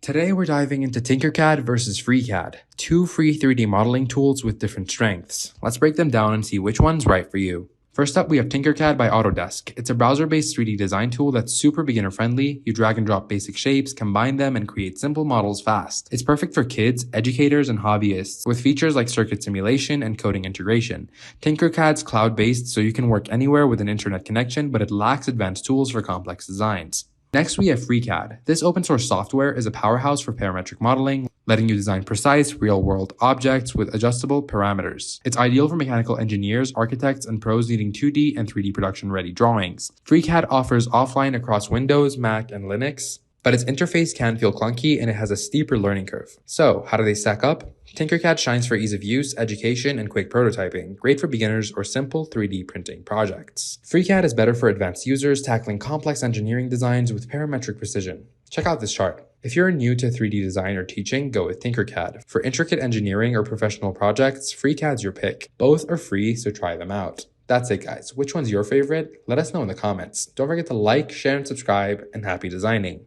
Today we're diving into Tinkercad versus Freecad, two free 3D modeling tools with different strengths. Let's break them down and see which one's right for you. First up, we have Tinkercad by Autodesk. It's a browser-based 3D design tool that's super beginner-friendly. You drag and drop basic shapes, combine them, and create simple models fast. It's perfect for kids, educators, and hobbyists, with features like circuit simulation and coding integration. Tinkercad's cloud-based, so you can work anywhere with an internet connection, but it lacks advanced tools for complex designs. Next, we have FreeCAD. This open source software is a powerhouse for parametric modeling, letting you design precise, real-world objects with adjustable parameters. It's ideal for mechanical engineers, architects, and pros needing 2D and 3D production-ready drawings. FreeCAD offers offline across Windows, Mac, and Linux, but its interface can feel clunky and it has a steeper learning curve. So, how do they stack up? Tinkercad shines for ease of use, education, and quick prototyping, great for beginners or simple 3D printing projects. FreeCAD is better for advanced users tackling complex engineering designs with parametric precision. Check out this chart. If you're new to 3D design or teaching, go with Tinkercad. For intricate engineering or professional projects, FreeCAD's your pick. Both are free, so try them out. That's it, guys. Which one's your favorite? Let us know in the comments. Don't forget to like, share, and subscribe, and happy designing.